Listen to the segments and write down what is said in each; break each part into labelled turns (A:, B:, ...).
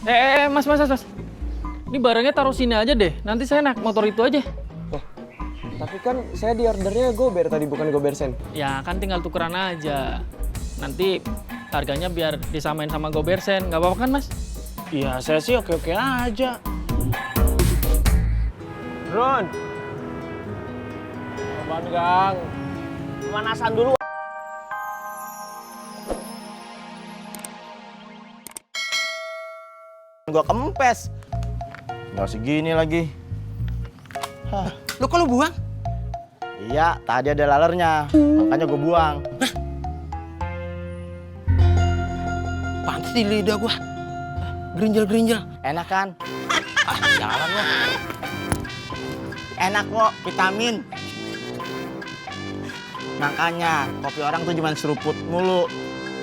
A: Mas. Ini barangnya taruh sini aja deh. Nanti saya naik motor itu aja.
B: Oh, tapi kan saya di ordernya gober tadi, bukan gober sen.
A: Ya kan tinggal tukeran aja. Nanti harganya biar disamain sama Gobersen. Nggak apa-apa kan, Mas?
C: Iya, saya sih oke-oke aja.
B: Ron!
C: Apaan, Gang? Pemanasan dulu. Gua kempes. Nggak segini lagi.
D: Lu kok lu buang?
C: Iya, tadi ada lalernya. Makanya gue buang.
D: Pantes di lidah gua. Gerinjel-gerinjel.
C: Enak kan?
D: Jalan lu.
C: Enak kok, vitamin. Makanya kopi orang tuh cuma seruput mulu.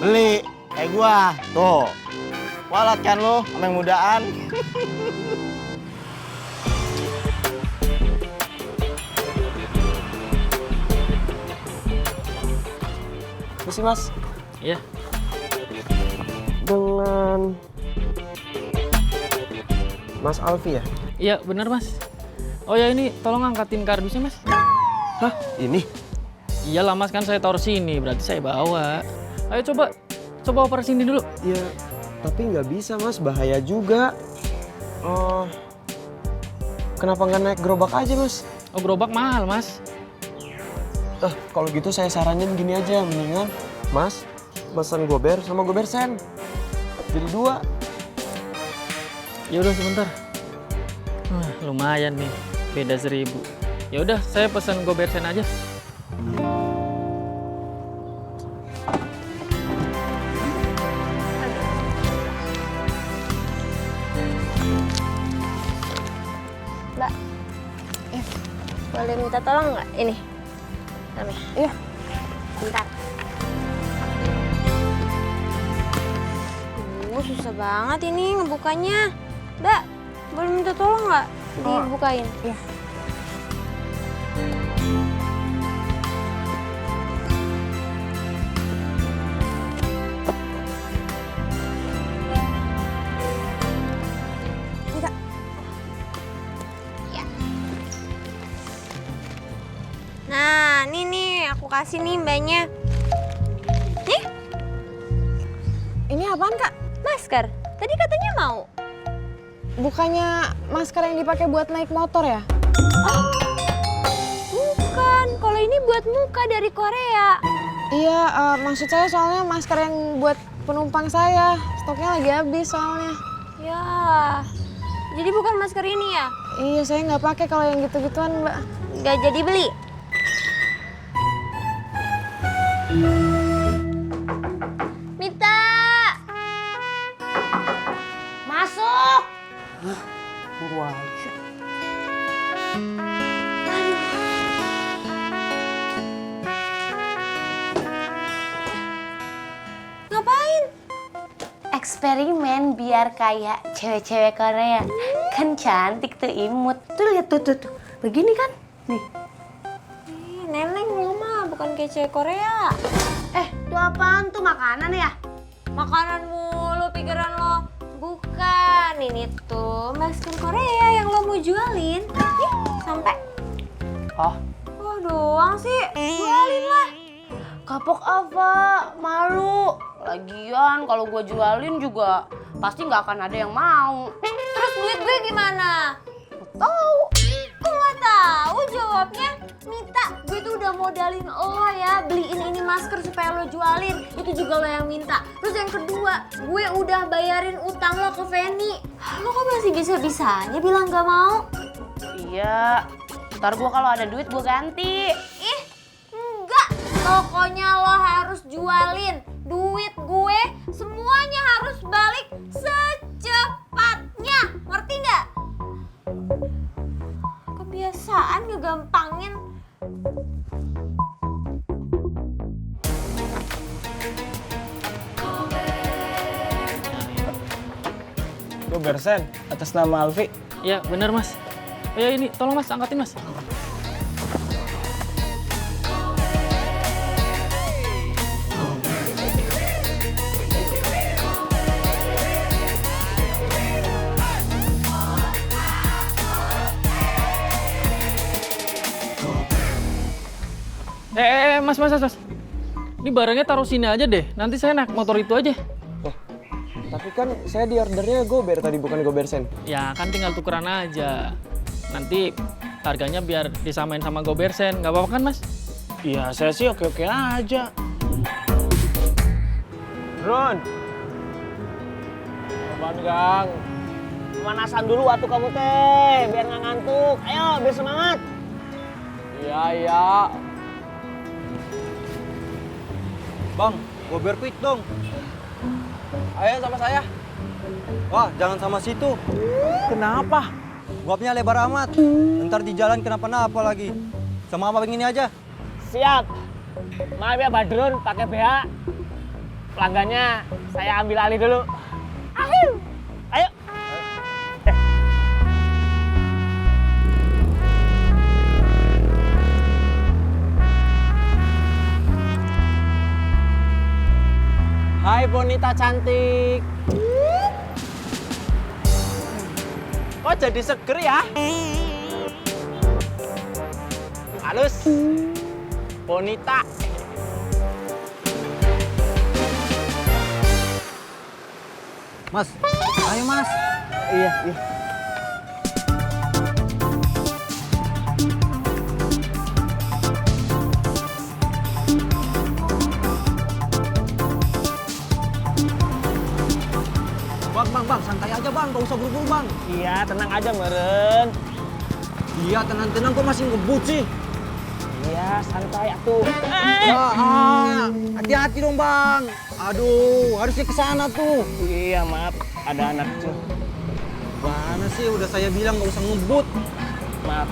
C: Beli, kayak gua. Tuh. Walat kan lu, sama yang mudaan.
B: Misi mas,
A: Iya.
B: dengan Mas Alfi ya?
A: Iya, bener, Mas. Oh ya, ini tolong angkatin kardusnya, Mas.
B: Hah? Ini?
A: Iyalah, Mas, kan saya taruh sini, berarti saya bawa. Ayo coba oper sini dulu.
B: Ya, tapi nggak bisa mas, bahaya juga. Oh, kenapa nggak naik gerobak aja mas?
A: Oh, gerobak mahal, Mas.
B: Kalau gitu saya saranin gini aja, mendingan mas pesan gober sama gober sen. Jadi 2.
A: Ya udah sebentar. Lumayan nih, beda 1.000. Ya udah, saya pesan Gobersen aja.
E: Mbak, boleh minta tolong nggak? Ini, namanya. Iya. Bentar. Susah banget ini ngebukanya. Mbak, boleh minta tolong nggak dibukain? Iya. Nah, nih aku kasih nih mbaknya. Nih.
F: Ini apaan, Kak?
E: Masker. Tadi katanya mau.
F: Bukannya masker yang dipakai buat naik motor ya?
E: Bukan, kalau ini buat muka dari Korea.
F: Iya, maksud saya soalnya masker yang buat penumpang saya. Stoknya lagi habis soalnya.
E: Ya, jadi bukan masker ini ya?
F: Iya, saya nggak pakai kalau yang gitu-gituan, Mbak.
E: Nggak jadi beli? Mita! Masuk!
D: Buru aja.
E: Ngapain?
G: Eksperimen biar kayak cewek-cewek Korea. Kan cantik tuh, imut. Tuh lihat tuh. Begini kan? Nih.
E: Neneng lo mah bukan kayak cewek Korea.
G: Tuh apaan tuh, makanan ya?
E: Makanan mulu pikiran lo. Bukan, ini tuh masker Korea yang lo mau jualin. Nih, sampai.
D: Hah?
E: Oh doang sih, jualin lah.
G: Kapok apa? Malu. Lagian kalau gue jualin juga pasti nggak akan ada yang mau.
E: Terus duit gue gimana?
G: Tahu.
E: Kok nggak tahu jawabnya? Mita, gue tuh udah modalin lo ya beliin ini masker supaya lo jualin. Itu juga lo yang minta. Terus yang kedua, gue udah bayarin utang lo ke Feni. Lo kok masih bisa-bisanya bilang nggak mau?
G: Iya. Ntar gue kalau ada duit gue ganti.
E: Ih, enggak. Pokoknya lo harus jualin. Duit gue semuanya harus balik secepatnya. Ngerti nggak? Kebiasaan ngegampangin.
C: Gober sen, atas nama Alfi.
A: Iya, bener, Mas. Oh ya, ini tolong, Mas, angkatin, Mas. Mas. Ini barangnya taruh sini aja deh. Nanti saya naik motor itu aja.
B: Tapi kan saya di ordernya gober tadi, bukan gober sen.
A: Ya kan tinggal tukeran aja. Nanti harganya biar disamain sama Gobersen. Nggak apa-apa kan, Mas?
C: Iya, saya sih oke-oke aja.
B: Ron.
C: Apaan, Gang? Pemanasan dulu atuh kamu teh, biar nggak ngantuk. Ayo, biar semangat.
B: Iya.
H: Bang, gober quick dong. Ayo sama saya. Wah, jangan sama situ.
C: Kenapa?
H: Guapnya lebar amat. Ntar di jalan kenapa-napa lagi. Sama abang ini aja.
C: Siap. Maaf ya Badrun, pakai BH. Pelanggannya saya ambil alih dulu. Ayo. Hai Bonita cantik. Kok jadi seger ya? Halus. Bonita.
H: Mas, ayo mas.
C: Iya.
H: Bang, santai aja bang, gak usah buru-buru bang.
C: Iya, tenang aja meren.
H: Iya, tenang-tenang kok masih ngebut sih.
C: Iya, santai atuh.
H: Hati-hati dong bang. Aduh, harusnya ke sana tuh.
C: Iya, maaf, ada anak kecil.
H: Mana sih, udah saya bilang gak usah ngebut.
C: Maaf.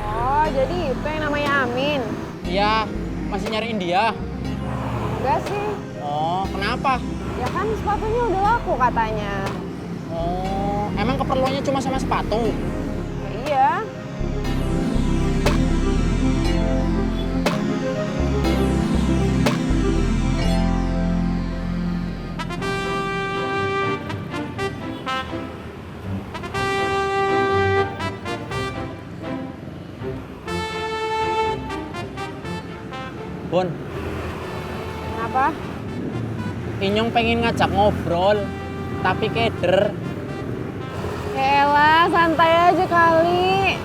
F: Oh, jadi itu yang namanya Amin?
A: Iya, masih nyariin dia.
F: Enggak sih.
A: Oh, kenapa?
F: Ya kan sepatunya udah laku katanya.
A: Oh, emang keperluannya cuma sama sepatu?
F: Ya, iya.
A: Bon,
F: Kenapa?
A: Inyong pengen ngajak ngobrol, tapi keder.
F: Yaelah, santai aja kali.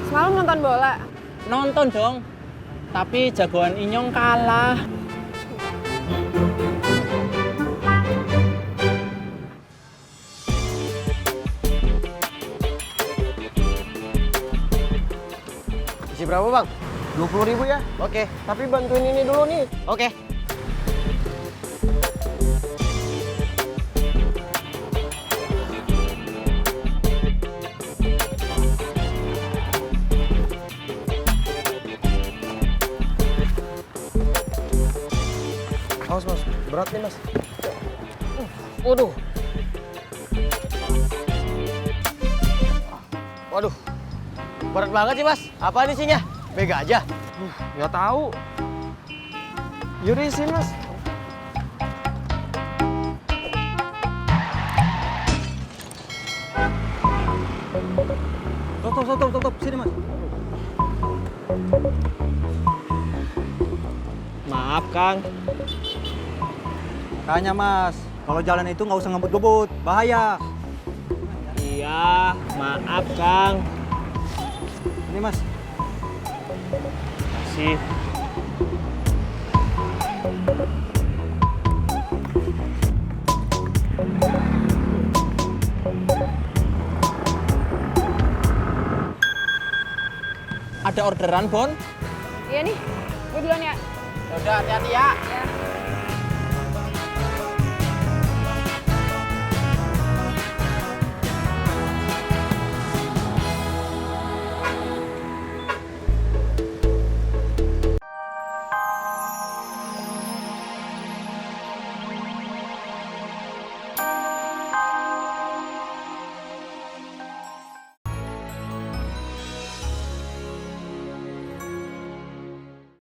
F: Semalam nonton bola?
A: Nonton dong, tapi jagoan Inyong kalah.
B: Isi berapa bang? 20.000 ya?
H: Oke,
B: Tapi bantuin ini dulu nih.
H: oke.
B: Awas mas, berat nih mas.
A: Waduh,
H: Waduh, berat banget sih mas. Apa isinya? Mega aja.
B: Nggak tahu. Yaudah isi mas.
H: Stop. Sini mas.
C: Maaf, Kang.
H: Makanya mas, kalau jalan itu nggak usah ngebut-ngebut, bahaya.
C: Iya, maaf, Kang.
H: Ini mas.
C: Sih.
A: ada orderan, Bon?
F: Iya nih, gue duluan ya.
A: Yaudah, hati-hati ya.
F: Ya.